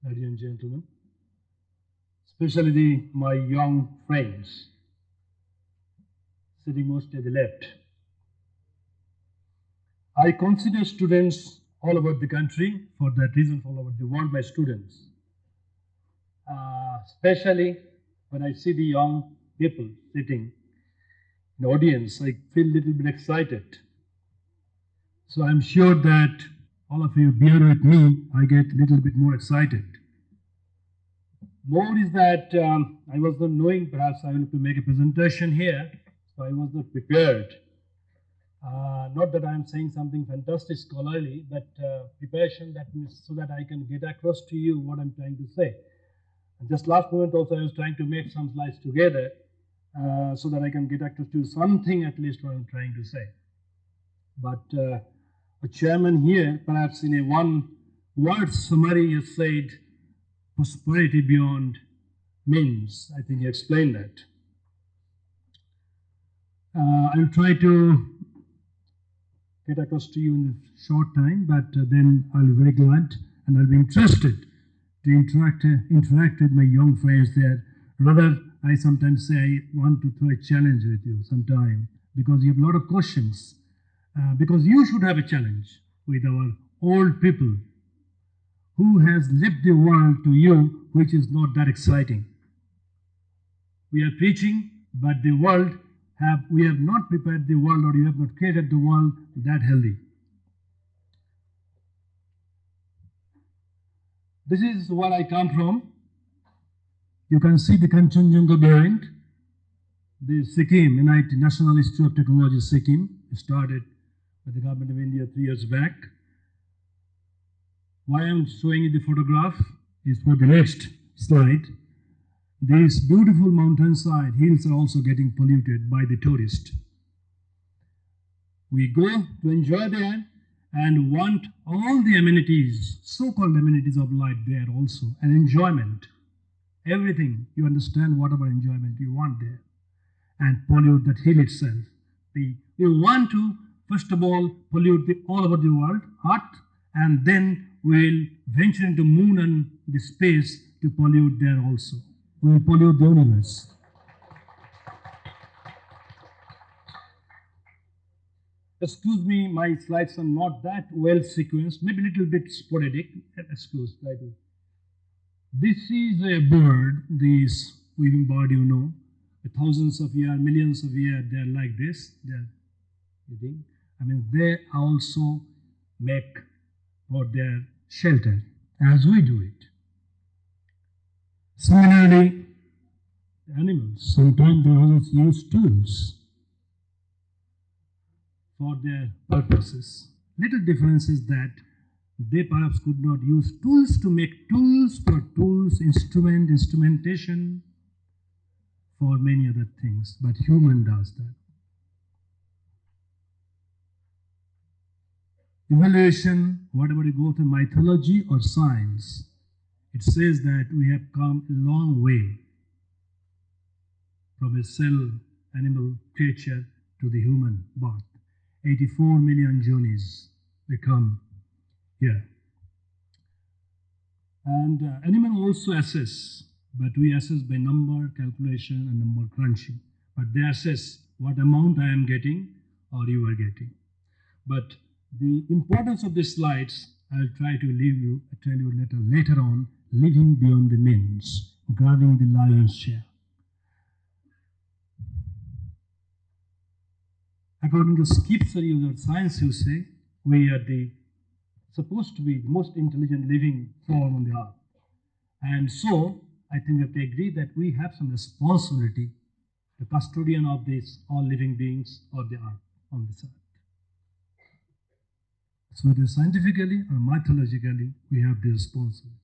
ladies and gentlemen, especially my young friends sitting mostly at the left. I consider students all over the country, for that reason, all over the world, my students. Especially when I see the young people sitting in the audience, I feel a little bit excited. So I'm sure that all of you bear with me, I get a little bit more excited. More is that I was not knowing perhaps I will to make a presentation here, so I was not prepared. Not that I am saying something fantastic scholarly, but preparation that means so that I can get across to you what I'm trying to say. And just last moment also I was trying to make some slides together so that I can get across to something at least what I'm trying to say. But a chairman here, perhaps in a one-word summary, has said prosperity beyond means. I think he explained that. I will try to get across to you in a short time, but then I'll be very glad and I'll be interested to interact with my young friends there. Rather, I sometimes say I want to throw a challenge with you sometime because you have a lot of questions. Because you should have a challenge with our old people who has left the world to you, which is not that exciting. We are preaching, but the world we have not prepared the world, or you have not created the world that healthy. This is where I come from. You can see the Kanchenjunga behind. The Sikkim, NIT, National Institute of Technology, Sikkim, started by the government of India 3 years back. Why I'm showing you the photograph is for the next slide. These beautiful mountainside hills are also getting polluted by the tourist. We go to enjoy there and want all the amenities, so-called amenities of life there also, and enjoyment. Everything, you understand whatever enjoyment you want there, and pollute that hill itself. We want to, first of all, pollute all over the world, Earth, and then we'll venture into moon and the space to pollute there also. We will pollute the universe. Excuse me, my slides are not that well sequenced, maybe a little bit sporadic. Excuse me. This is a bird, this weaving bird, you know. Thousands of years, millions of years, they're like this. They're eating. I mean, they also make for their shelter, as we do it. Similarly, animals, sometimes they also use tools for their purposes. Little difference is that they perhaps could not use tools to make tools for tools, instrumentation, for many other things, but human does that. Evaluation, whatever you go to mythology or science, it says that we have come a long way from a cell animal creature to the human birth. 84 million journeys we come here. And animal also assess, but we assess by number calculation and number crunching. But they assess what amount I am getting or you are getting. But the importance of these slides, I'll try to tell you later on, living beyond the means, grabbing the lion's share. According to Skip's or science, you say, we are supposed to be the most intelligent living form on the earth. And so, I think we have to agree that we have some responsibility, the custodian of these all living beings of the earth, on this earth. So whether scientifically or mythologically, we have the responsibility.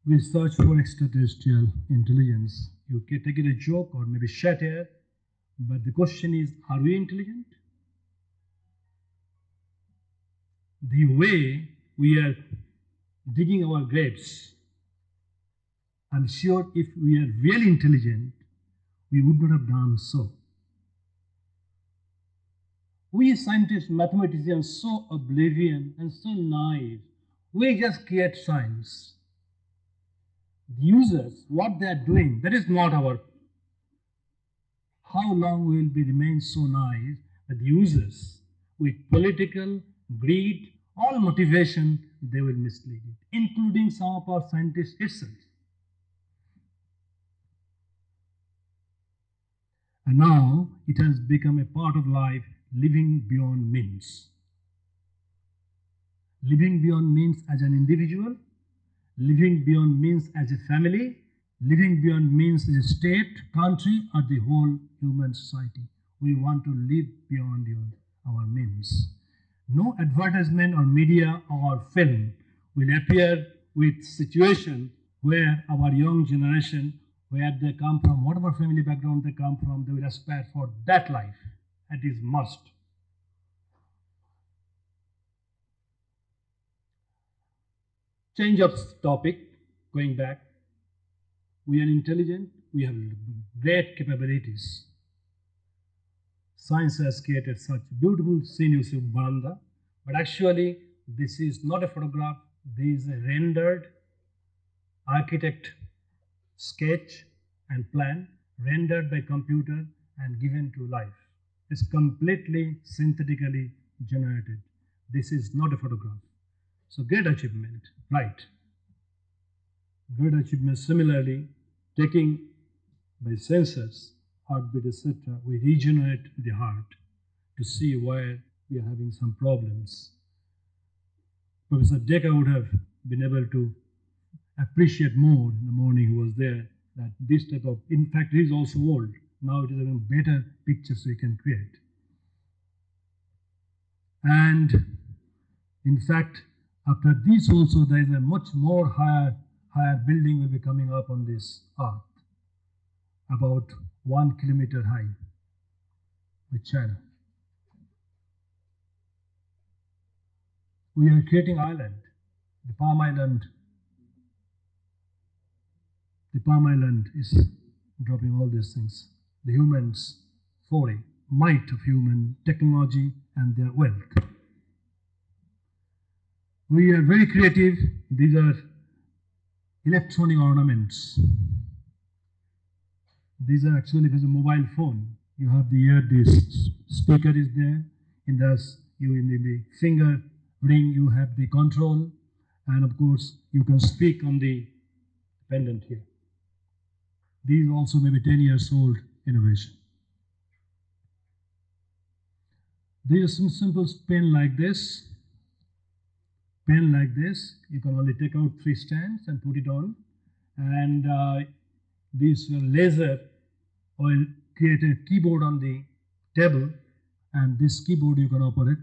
We search for extraterrestrial intelligence. You can take it a joke or maybe satire, but the question is, are we intelligent? The way we are digging our graves, I'm sure if we are really intelligent, we would not have done so. We scientists, mathematicians, so oblivion and so naive. We just create science. The users, what they are doing, that is not our. How long will we remain so naive that the users, with political, greed, all motivation, they will mislead it, including some of our scientists itself. And now it has become a part of life, living beyond means. Living beyond means as an individual, living beyond means as a family, living beyond means as a state, country, or the whole human society. We want to live beyond our means. No advertisement or media or film will appear with situation where our young generation, where they come from, whatever family background they come from, they will aspire for that life. That is must. Change of topic, going back. We are intelligent, we have great capabilities. Science has created such beautiful scenes of Baranda, but actually this is not a photograph, this is a rendered architect sketch and plan, rendered by computer and given to life. It's completely synthetically generated. This is not a photograph. So great achievement, right? Great achievement. Similarly, taking by sensors, heartbeat, etc., we regenerate the heart to see where we are having some problems. Professor Decker would have been able to appreciate more in the morning he was there, that this type of, in fact, it is also old. Now it is even better pictures we can create. And in fact, after this also there is a much more higher building will be coming up on this earth, about 1 kilometer high, with China. We are creating island, the Palm Island. The Palm Island is dropping all these things. The humans' foray, might of human technology and their wealth. We are very creative. These are electronic ornaments. These are actually, if it's a mobile phone, you have the ear, this speaker is there. In the finger ring, you have the control, and of course, you can speak on the pendant here. These also may be 10 years old innovation. There is some simple pen like this. Pen like this, you can only take out 3 strands and put it on, and this laser will create a keyboard on the table, and this keyboard you can operate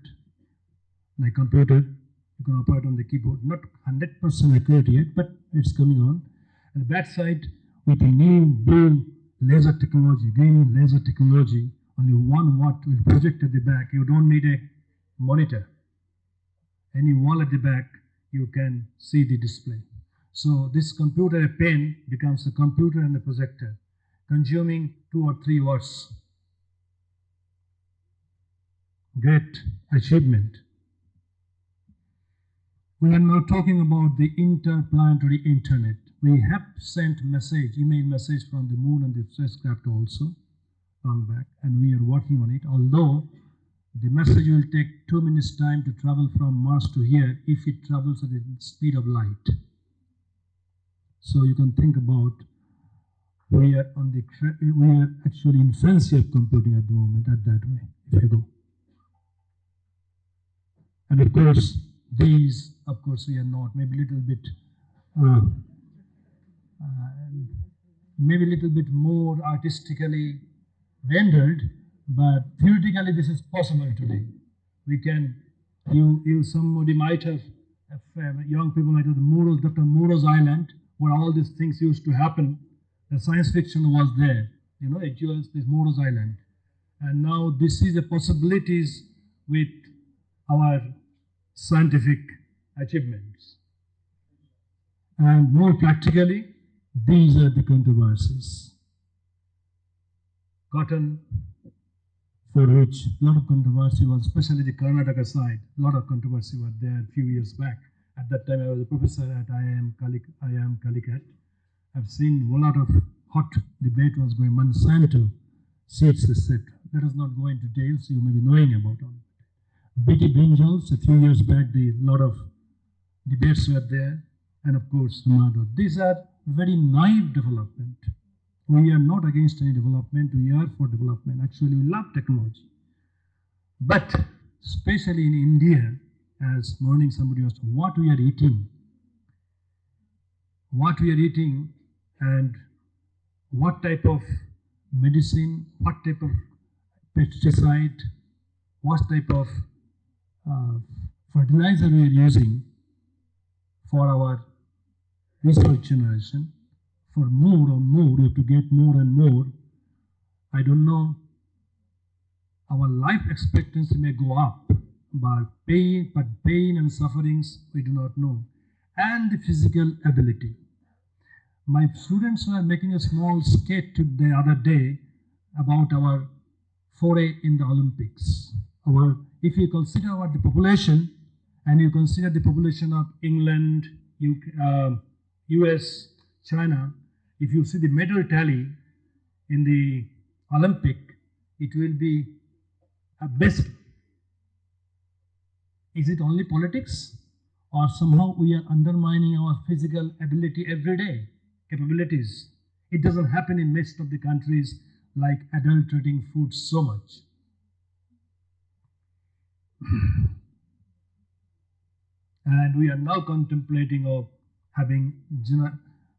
like computer. You can operate on the keyboard, not 100% accurate yet, but it's coming on. And the back side with the new blue laser technology, green laser technology, only 1 watt will project at the back. You don't need a monitor. Any wall at the back, you can see the display. So this computer, a pen, becomes a computer and a projector, consuming 2 or 3 watts. Great achievement. We are now talking about the interplanetary internet. We have sent email message from the moon and the spacecraft also, long back, and we are working on it, although the message will take 2 minutes time to travel from Mars to here if it travels at the speed of light. So you can think about, we are actually in fancy of computing at the moment, at that way, if you go. And of course, these, of course, we are not, maybe a little bit more artistically rendered, but theoretically this is possible today. We can, somebody might have, young people might have Dr. Moro's Island, where all these things used to happen. The science fiction was there, it was this Moro's Island. And now this is the possibilities with our scientific achievements. And more practically, these are the controversies. Cotton for which a lot of controversy was, especially the Karnataka side. A lot of controversy was there a few years back. At that time, I was a professor at IIM Calicut. I've seen a lot of hot debate was going. Monsanto seeds, etc. Let us not go into details. You may be knowing about all. BT brinjals, a few years back, a lot of debates were there, and of course, Samadder. These are very naive development. We are not against any development, we are for development. Actually, we love technology. But, especially in India, as morning somebody asked, what we are eating, and what type of medicine, what type of pesticide, what type of fertilizer we are using for our research generation. For more and more, we have to get more and more. I don't know, our life expectancy may go up, but pain and sufferings we do not know. And the physical ability. My students were making a small sketch the other day about our foray in the Olympics. If you consider the population, and you consider the population of England, US, China, if you see the medal tally in the Olympic, it will be abysmal. Is it only politics? Or somehow we are undermining our physical ability every day, capabilities? It doesn't happen in most of the countries, like adulterating food so much. And we are now contemplating of having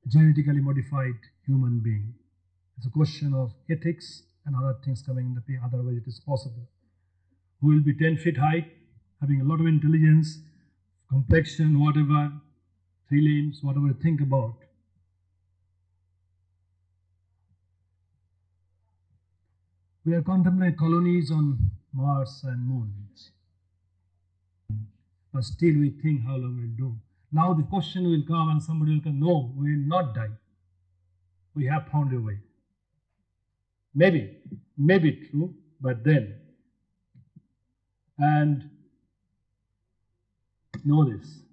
genetically modified human being. It's a question of ethics and other things coming in the play, otherwise it is possible. Who will be 10 feet high, having a lot of intelligence, complexion, whatever, 3 limbs, whatever you think about. We are contemplating colonies on Mars and moons. But still we think how long we'll do. Now the question will come and somebody will come, no, we will not die. We have found a way. Maybe true, but then. And know this.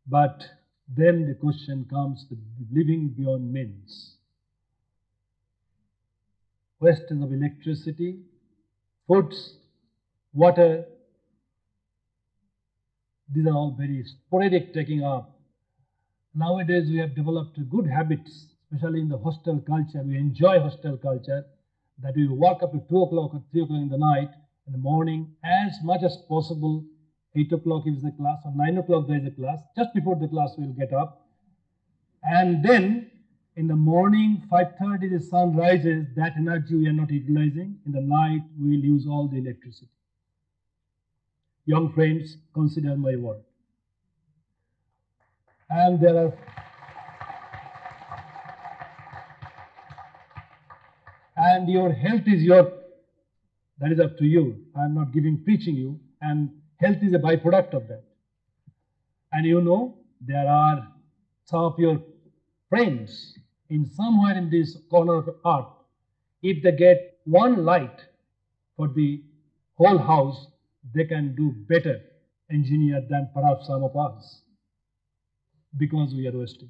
But then the question comes, the living beyond means. Questions of electricity, foods, water, these are all very sporadic taking up. Nowadays we have developed good habits, especially in the hostel culture. We enjoy hostel culture, that we walk up at 2 o'clock or 3 o'clock in the night, in the morning, as much as possible. 8 o'clock is the class, or 9 o'clock there is a class. Just before the class we will get up. And then in the morning, 5:30 the sun rises, that energy we are not utilizing. In the night we will use all the electricity. Young friends, consider my word. And there are and your health is that is up to you. I am not preaching you, and health is a byproduct of that. And you know, there are some of your friends in somewhere in this corner of earth, if they get one light for the whole house, they can do better engineer than perhaps some of us, because we are wasting.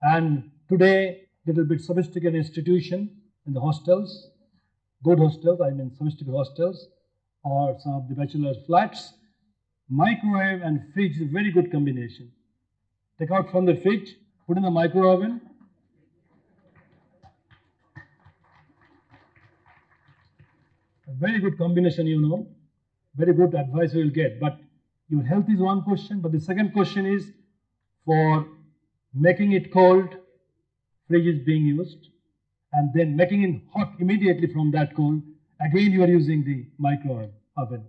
And today, little bit sophisticated institution in the hostels, good hostels, I mean sophisticated hostels, or some of the bachelor flats, microwave and fridge is a very good combination. Take out from the fridge, put in the micro oven. A very good combination, you know. Very good advice you will get. But your health is one question, but the second question is, for making it cold, fridge is being used, and then making it hot immediately from that cold, again you are using the micro oven.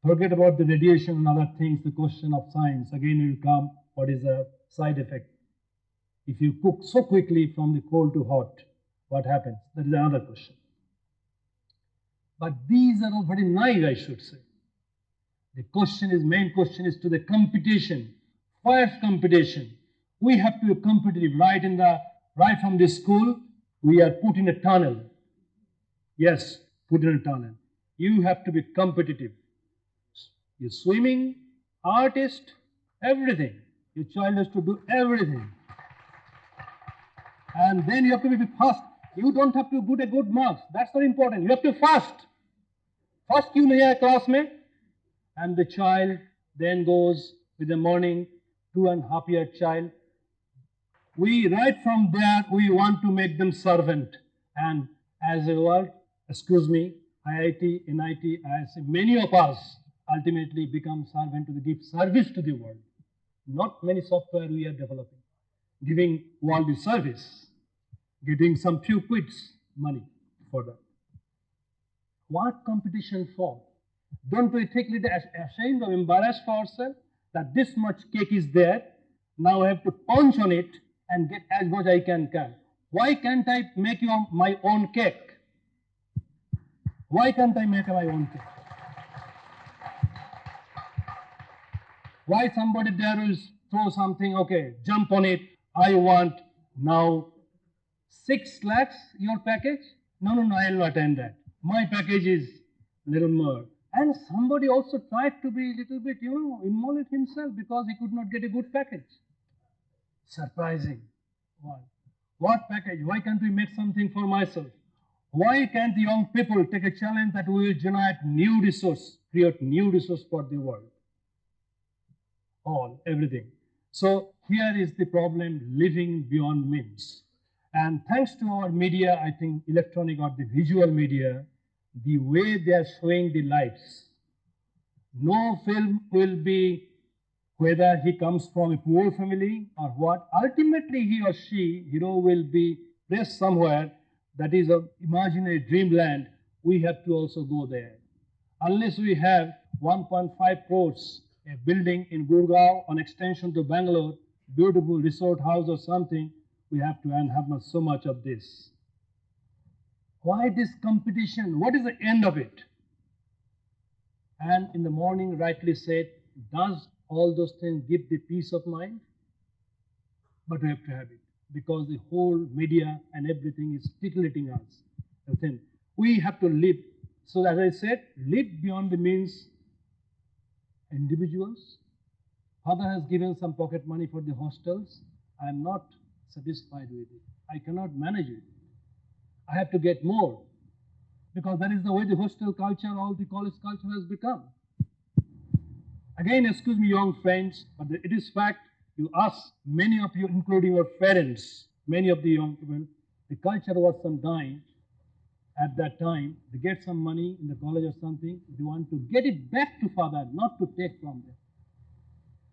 Forget about the radiation and other things, the question of science, again will come, what is the side effect? If you cook so quickly from the cold to hot, what happens? That is another question. But these are all very naive, I should say. The main question is to the competition, fierce competition We have to be competitive. Right from the school, we are put in a tunnel. Yes, put in a tunnel. You have to be competitive. You're swimming, artist, everything. Your child has to do everything. And then you have to be fast. You don't have to get a good marks. That's very important. You have to fast. First you know class mein, and the child then goes with the morning, 2.5-year child. Right from there, we want to make them servant. And as a result, IIT, NIT, IISc, many of us ultimately become servant to give service to the world. Not many software we are developing, giving world the service, getting some few quids money for that. What competition for? Don't we take little ashamed or embarrassed for ourselves that this much cake is there, now I have to punch on it and get as much I can. Why can't I make my own cake? Why can't I make my own cake? Why somebody there will throw something, okay, jump on it, I want now 6 lakhs your package? No, I will not attend that. My package is little more. And somebody also tried to be a little bit, immolate himself because he could not get a good package. Surprising. Why? What package? Why can't we make something for myself? Why can't the young people take a challenge that we will generate new resource, create new resource for the world? Everything. So here is the problem, living beyond means. And thanks to our media, I think electronic or the visual media, the way they are showing the lives, no film will be whether he comes from a poor family or what. Ultimately, he or she, hero, will be placed somewhere that is an imaginary dreamland. We have to also go there. Unless we have 1.5 crores, a building in Gurgaon on extension to Bangalore, beautiful resort house or something, we have to have so much of this. Why this competition? What is the end of it? And in the morning, rightly said, does all those things give the peace of mind? But we have to have it because the whole media and everything is titillating us. We have to live. So as I said, live beyond the means. Individuals. Father has given some pocket money for the hostels. I am not satisfied with it. I cannot manage it. I have to get more because that is the way the hostel culture, all the college culture has become. Again, excuse me, young friends, but it is fact. You ask many of you, including your parents, many of the young people, the culture was some time. At that time, they get some money in the college or something, they want to get it back to father, not to take from them.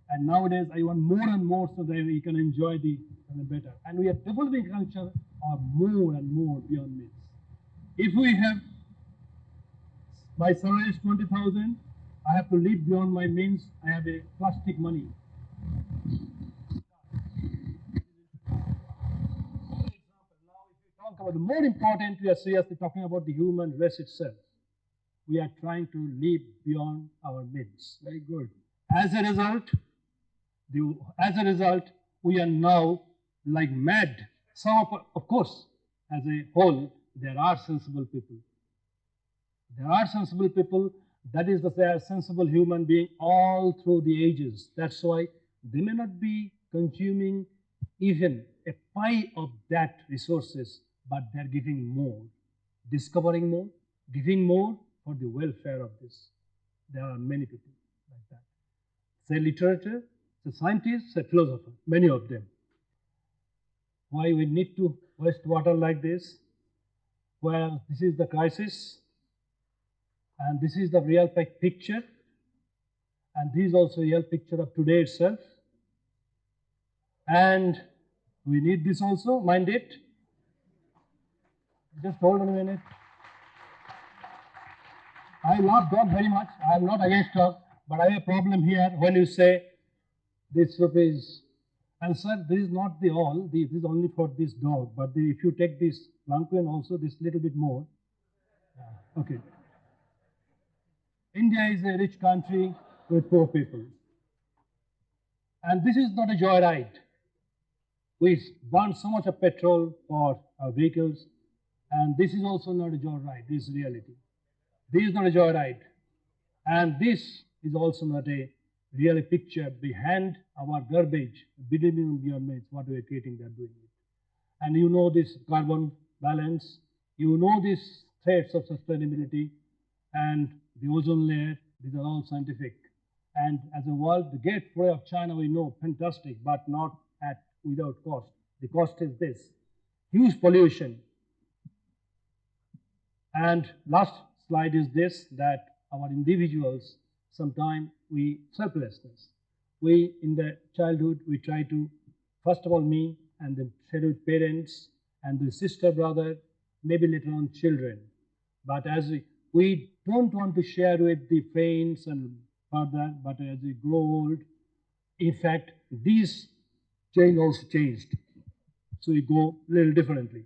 And nowadays, I want more and more so that we can enjoy the better. And we are developing culture or more and more beyond means. If we have, my salary is 20,000, I have to live beyond my means, I have a plastic money. Talk about the more important, we are seriously talking about the human race itself. We are trying to live beyond our means. Very good. As a result, we are now like mad. Of course, as a whole, there are sensible people. There are sensible people. That is, they are sensible human being all through the ages. That's why they may not be consuming even a pie of that resources, but they're giving more, discovering more, giving more for the welfare of this. There are many people like that. Say literature, say scientists, say philosophers, many of them. Why we need to waste water like this? Well, this is the crisis, and this is the real picture, and this is also a real picture of today itself. And we need this also, mind it. Just hold on a minute. I love dog very much. I am not against dog, but I have a problem here when you say this rupees. And sir, this is not the all. This is only for this dog. But if you take this Lankuin also, this little bit more. Okay. India is a rich country with poor people. And this is not a joyride. We burn so much of petrol for our vehicles, and this is also not a joyride. This is reality. This is not a joyride, and this is also not a real picture behind our garbage, believing beyond mates, what we are creating, they are doing it. And you know this carbon balance, you know these threats of sustainability, and the ozone layer, these are all scientific. And as a world, the great foray of China, we know, fantastic, but not without cost. The cost is this, huge pollution. And last slide is this, that our individuals, sometimes we selflessness. We, in the childhood, we try to, first of all, me, and then share with parents, and the sister, brother, maybe later on children. But as we don't want to share with the friends and further, but as we grow old, in fact, these chain also changed. So we go a little differently.